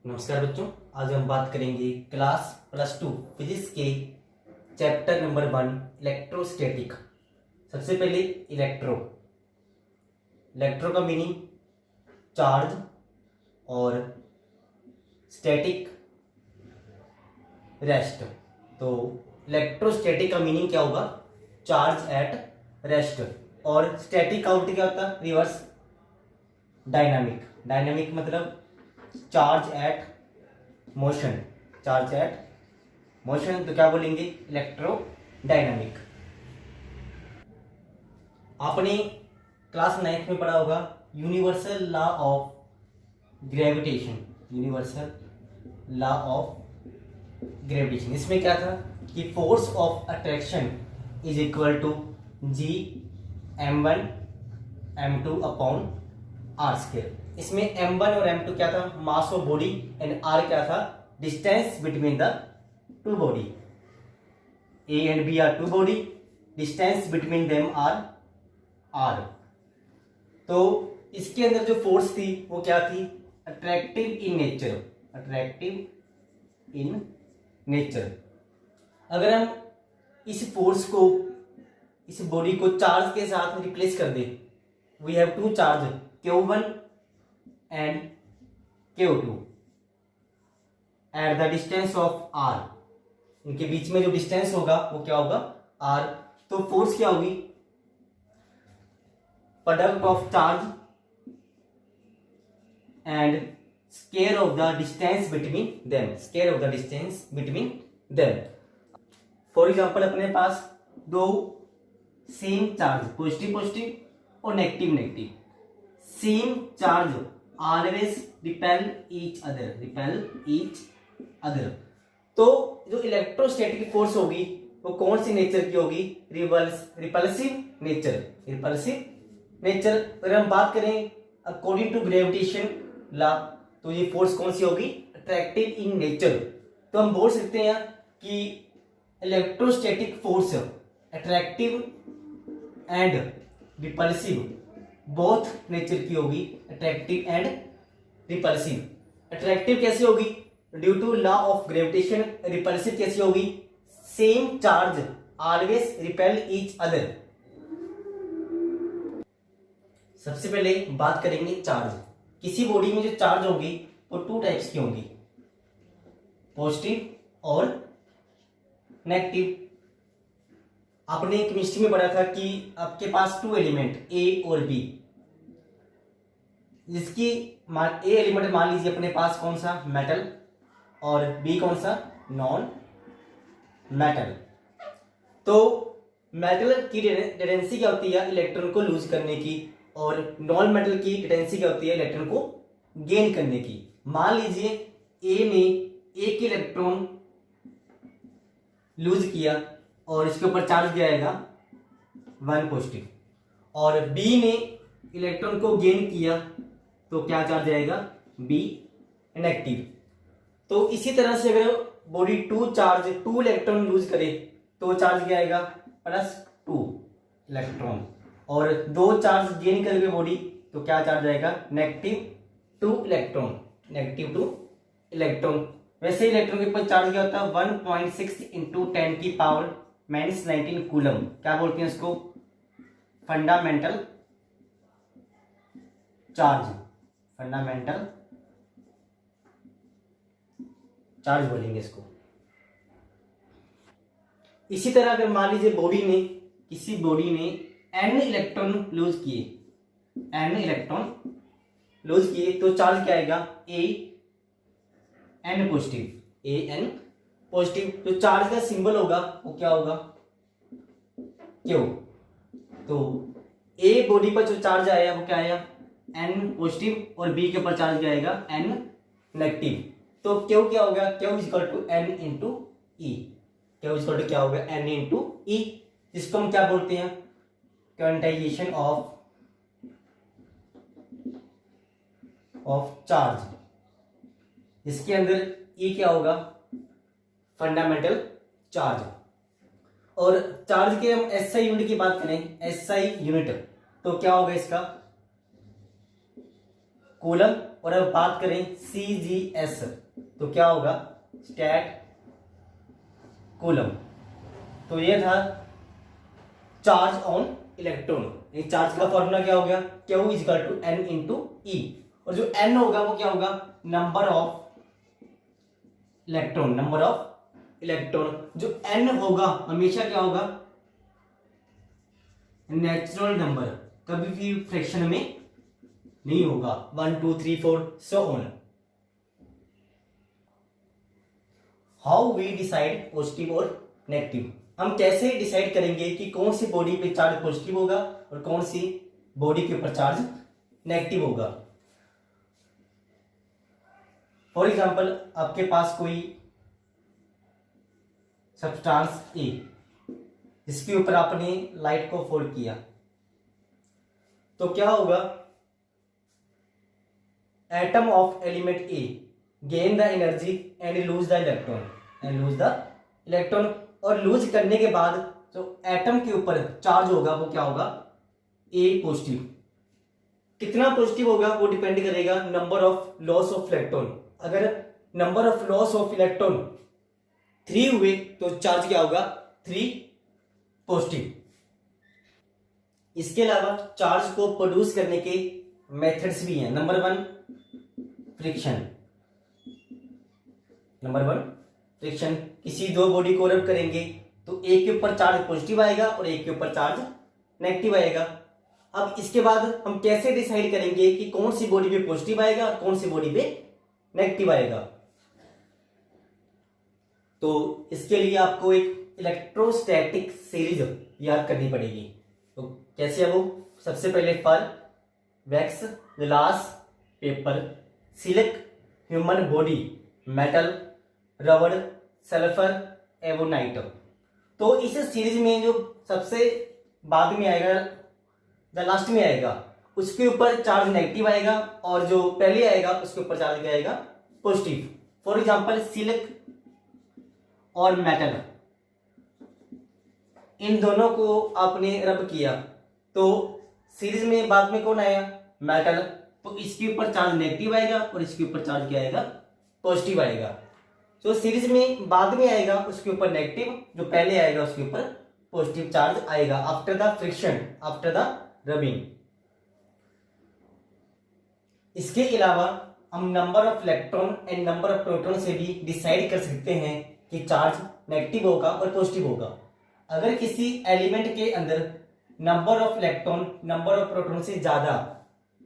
नमस्कार बच्चों, आज हम बात करेंगे क्लास +2 फिजिक्स के चैप्टर नंबर 1 इलेक्ट्रोस्टैटिक। सबसे पहले इलेक्ट्रो का मीनिंग चार्ज और स्टैटिक रेस्ट। तो इलेक्ट्रोस्टैटिक का मीनिंग क्या होगा? Charge at rest. और स्टैटिक का उल्टा क्या होता है? रिवर्स। डायनामिक मतलब चार्ज एट मोशन। तो क्या बोलेंगे? इलेक्ट्रोडायनामिक। आपने क्लास 9th में पढ़ा होगा यूनिवर्सल लॉ ऑफ ग्रेविटेशन। इसमें क्या था कि force of attraction is equal to G(m1 m2 upon r²। इसमें m1 और m2 क्या था? Mass of body. And r क्या था? Distance between the two body. a and b are two body, distance between them are r। तो इसके अंदर जो फोर्स थी वो क्या थी? Attractive in nature. अगर हम इस फोर्स को, इस बॉडी को चार्ज के साथ रिप्लेस कर दे, we have two charge Q1 and Q2 at the distance of r। इनके बीच में जो डिस्टेंस होगा वो क्या होगा? r। तो फोर्स क्या होगी? Product of charge and square of the distance between them. For example, अपने पास दो सेम चार्ज, पॉजिटिव और negative. Same charge always repel each other. तो जो इलेक्ट्रोस्टैटिक फोर्स होगी वो कौन सी नेचर की होगी? Repulsive nature. अगर हम बात करें अकॉर्डिंग टू ग्रेविटेशन लॉ, तो ये फोर्स कौन सी होगी? Attractive in nature. तो हम बोल सकते हैं कि electrostatic force attractive and repulsive both nature की होगी। Attractive and repulsive. अट्रैक्टिव कैसे होगी? Due to law of gravitation. Repulsive कैसी होगी? Same charge always repel each other. सबसे पहले बात करेंगे चार्ज। किसी बॉडी में जो चार्ज होगी वो टू टाइप्स की होंगी, पॉजिटिव और नेगेटिव। आपने केमिस्ट्री में पढ़ा था कि आपके पास टू एलिमेंट ए और बी, जिसकी ए एलिमेंट मान लीजिए अपने पास कौन सा? मेटल, और बी कौन सा? Non metal. तो मेटल की टेंडेंसी क्या होती है? इलेक्ट्रॉन को लूज करने की। और नॉन मेटल की टेंडेंसी क्या होती है? इलेक्ट्रॉन को गेन करने की। मान लीजिए ए ने एक इलेक्ट्रॉन लूज किया और इसके ऊपर चार्ज दिया जाएगा 1 पॉजिटिव, और बी ने इलेक्ट्रॉन को गेन किया तो क्या चार्ज आएगा? B negative. तो इसी तरह से अगर बॉडी टू इलेक्ट्रॉन लूज करे तो चार्ज क्या आएगा? +2 इलेक्ट्रॉन। और दो चार्ज गेन करके बॉडी तो क्या चार्ज आएगा? -2 इलेक्ट्रॉन। वैसे इलेक्ट्रॉन के ऊपर चार्ज क्या होता है? 1.6 इंटू 10 की पावर -19 कूलम। क्या बोलते हैं इसको? फंडामेंटल चार्ज बोलेंगे इसको। इसी तरह अगर मान लीजिए किसी बॉडी ने n इलेक्ट्रॉन लूज किए तो चार्ज क्या आएगा? An positive. तो चार्ज का सिंबल होगा वो क्या होगा? Q। तो ए बॉडी पर जो चार्ज आया वो क्या आया? N पॉजिटिव, और बी के ऊपर चार्ज क्या आएगा? N negative. तो Q क्या होगा? Q is equal to N into E. क्या होगा? N into E. जिसको हम क्या बोलते हैं? Quantization of charge. इसके अंदर ई क्या होगा? Fundamental charge. और चार्ज के हम एसआई यूनिट की बात करें, एसआई यूनिट, तो क्या होगा इसका? कूलम और अब बात करें CGS तो क्या होगा, स्टैट कूलम। तो ये था चार्ज ऑन इलेक्ट्रॉन। ये चार्ज का फॉर्मूला क्या हो गया, Q is equal to N into E, और जो N होगा वो क्या होगा, number of electron, number of electron. जो N होगा हमेशा क्या होगा, नेचुरल नंबर, कभी भी फ्रैक्शन में नहीं होगा, 1 2 3 4 so on. How we decide positive और नेगेटिव, हम कैसे डिसाइड करेंगे कि कौन सी बॉडी पे चार्ज पॉजिटिव होगा और कौन सी बॉडी के ऊपर चार्ज नेगेटिव होगा। फॉर एग्जाम्पल आपके पास कोई सब्सटेंस ए, जिसके ऊपर आपने लाइट को फोल्ड किया, तो क्या होगा, atom of element A gain the energy and lose the electron, और लूज करने के बाद जो एटम के ऊपर चार्ज होगा वो क्या होगा, ए पॉजिटिव। कितना पॉजिटिव होगा वो डिपेंड करेगा number of loss of electron. अगर number of loss of electron 3 हुए तो चार्ज क्या होगा, 3 पॉजिटिव। इसके अलावा चार्ज को प्रोड्यूस करने के मेथड्स भी हैं। नंबर 1 फ्रिक्शन, किसी दो बॉडी को रब करेंगे तो एक के ऊपर चार्ज पॉजिटिव आएगा और एक के ऊपर चार्ज नेगेटिव आएगा। अब इसके बाद हम कैसे डिसाइड करेंगे कि कौन सी बॉडी पे पॉजिटिव आएगा और कौन सी बॉडी पे नेगेटिव आएगा। तो इसके लिए आपको एक इलेक्ट्रोस्टैटिक सीरीज याद करनी पड़ेगी। तो कैसे है वो, सबसे पहले fur, wax, glass, paper, silk, human body, metal, रबड़, सल्फर, एवोनाइट। तो इस सीरीज में जो सबसे बाद में आएगा, द लास्ट में आएगा, उसके ऊपर चार्ज नेगेटिव आएगा और जो पहले आएगा उसके ऊपर चार्ज क्या आएगा, पॉजिटिव। फॉर एग्जांपल सिल्क और मेटल, इन दोनों को आपने रब किया तो सीरीज में बाद में कौन आया, मेटल, तो इसके ऊपर चार्ज नेगेटिव आएगा और इसके ऊपर चार्ज क्या आएगा, पॉजिटिव आएगा। जो सीरीज में बाद में आएगा उसके ऊपर नेगेटिव, जो पहले आएगा उसके ऊपर पॉजिटिव चार्ज आएगा after the friction, after the rubbing. इसके अलावा हम number of electron and number of proton से भी डिसाइड कर सकते हैं कि चार्ज नेगेटिव होगा और पॉजिटिव होगा। अगर किसी एलिमेंट के अंदर number of electron number of proton से ज्यादा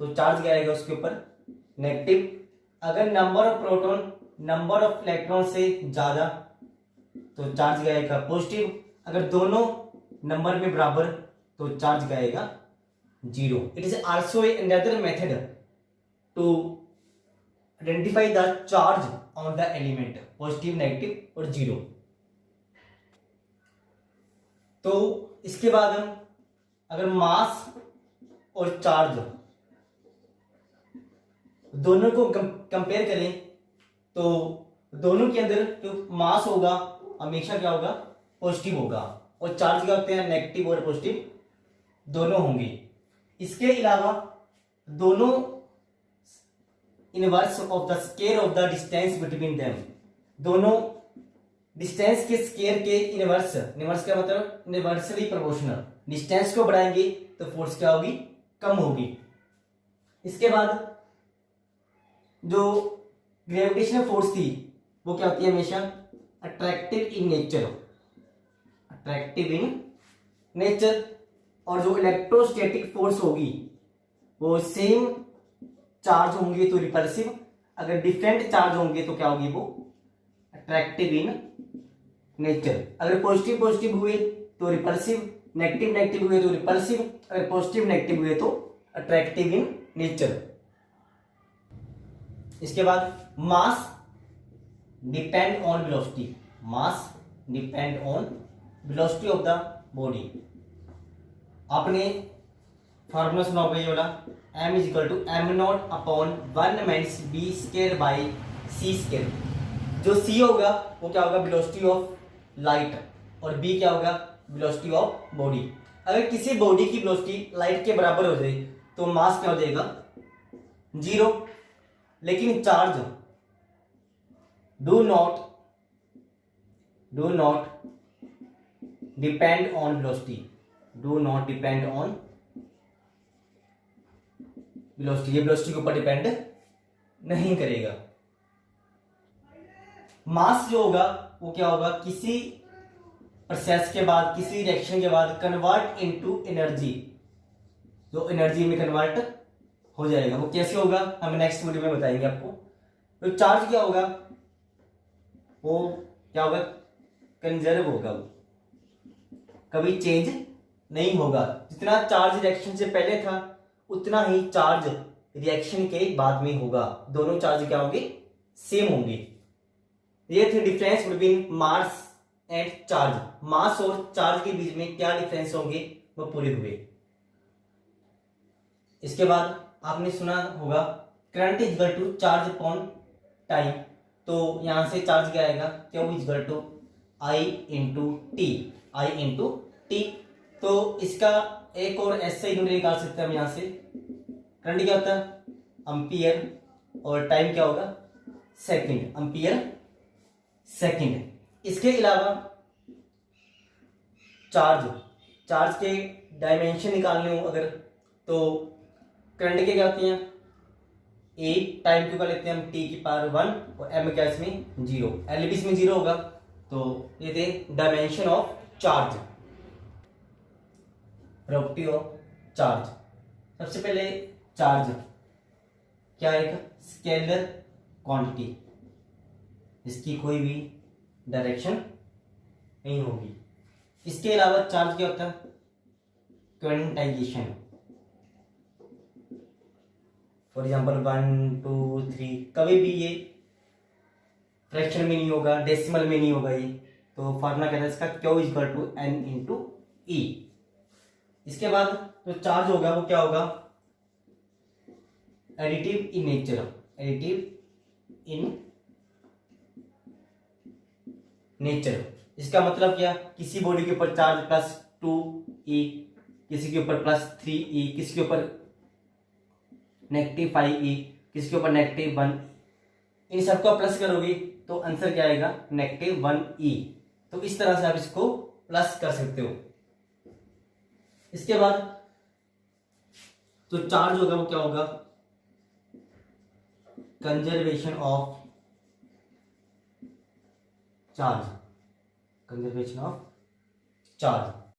तो चार्ज क्या आएगा उसके ऊपर, नेगेटिव। अगर number of proton number of electron से ज्यादा तो चार्ज क्या आएगा, पॉजिटिव। अगर दोनों नंबर में बराबर तो चार्ज क्या आएगा, 0। It is also another method to identify the charge on the element, positive, negative और 0। तो इसके बाद हम अगर मास और चार्ज दोनों को कंपेयर करें तो दोनों के अंदर जो मास होगा हमेशा क्या होगा, पॉजिटिव होगा, और चार्ज क्या होते हैं, नेगेटिव और पॉजिटिव दोनों होंगे। इसके अलावा दोनों inverse of the square of the distance between them, दोनों डिस्टेंस के स्केयर के इनवर्स, इनवर्स का मतलब इनवर्सली प्रोपोर्शनल, डिस्टेंस को बढ़ाएंगे तो फोर्स क्या होगी, कम होगी। इसके बाद जो ग्रेविटेशनल फोर्स थी वो क्या होती है, हमेशा attractive in nature, attractive in nature. और जो इलेक्ट्रोस्टैटिक फोर्स होगी वो सेम चार्ज होंगे तो रिपल्सिव, अगर डिफरेंट चार्ज होंगे तो क्या होगी, वो अट्रैक्टिव इन नेचर। अगर पॉजिटिव पॉजिटिव हुए तो रिपल्सिव, नेगेटिव नेगेटिव हुए तो रिपल्सिव, अगर पॉजिटिव नेगेटिव हुए तो अट्रैक्टिव इन नेचर। इसके बाद mass depend on velocity, mass depend on velocity of the body. आपने फार्मूला सुना होगा ये वाला, m is equal to M not upon 1 minus B square by C square. जो c होगा वो क्या होगा, वेलोसिटी ऑफ लाइट, और b क्या होगा, वेलोसिटी ऑफ बॉडी। अगर किसी बॉडी की वेलोसिटी लाइट के बराबर हो जाए तो मास क्या हो जाएगा, 0। लेकिन charge do not depend on velocity, do not depend on velocity, ये वेलोसिटी के ऊपर डिपेंड नहीं करेगा। मास जो होगा वो क्या होगा, किसी प्रोसेस के बाद, किसी रिएक्शन के बाद कन्वर्ट इनटू एनर्जी, जो एनर्जी में कन्वर्ट हो जाएगा। वो कैसे होगा हम नेक्स्ट वीडियो में बताएंगे आपको। तो चार्ज क्या होगा, वो क्या होगा, कंजर्व होगा, वो कभी चेंज नहीं होगा। जितना चार्ज रिएक्शन से पहले था उतना ही चार्ज रिएक्शन के बाद में होगा। दोनों चार्ज क्या होंगे, सेम होंगे। ये थे difference between mass and charge. Mass और चार्ज के बीच में क्या डिफरेंस होंगे वो पूरे हुए। इसके बाद आपने सुना होगा current is equal to charge upon time. तो यहां से चार्ज क्या आएगा, Q is equal to I into T, I into T. तो इसका एक और ऐसे ही निकाल सकते हैं हम। यहां से करंट क्या होता है, एम्पियर, और टाइम क्या होगा, सेकंड, एम्पियर सेकंड। इसके अलावा चार्ज के डायमेंशन निकालने हो अगर, तो करंट के क्या होती हैं, ए टाइम क्यों का लेते हैं हम टी की पावर 1 और एम क्या इसमें 0, एल भी इसमें 0 होगा। तो ये थे dimension of charge, property of charge. सबसे पहले चार्ज क्या है, स्केलर क्वांटिटी, इसकी कोई भी डायरेक्शन नहीं होगी। इसके अलावा चार्ज क्या होता है, क्वांटाइजेशन। फॉर एग्जाम्पल 1 2 3, कभी भी ये फ्रैक्शन में नहीं होगा, डेसिमल में नहीं होगा ये। तो फॉर्मूला कहता है इसका Q is equal to N into E. इसके बाद जो चार्ज होगा वो क्या होगा, additive in nature, additive in nature. इसका मतलब क्या, किसी बॉडी के ऊपर चार्ज +2e, किसी के ऊपर +3e, किसी के ऊपर -5e, किसी के ऊपर -1, इन सबको प्लस करोगे तो आंसर क्या आएगा, -1e। तो इस तरह से आप इसको प्लस कर सकते हो। इसके बाद जो चार्ज होगा वो क्या होगा, conservation of charge, conservation of charge.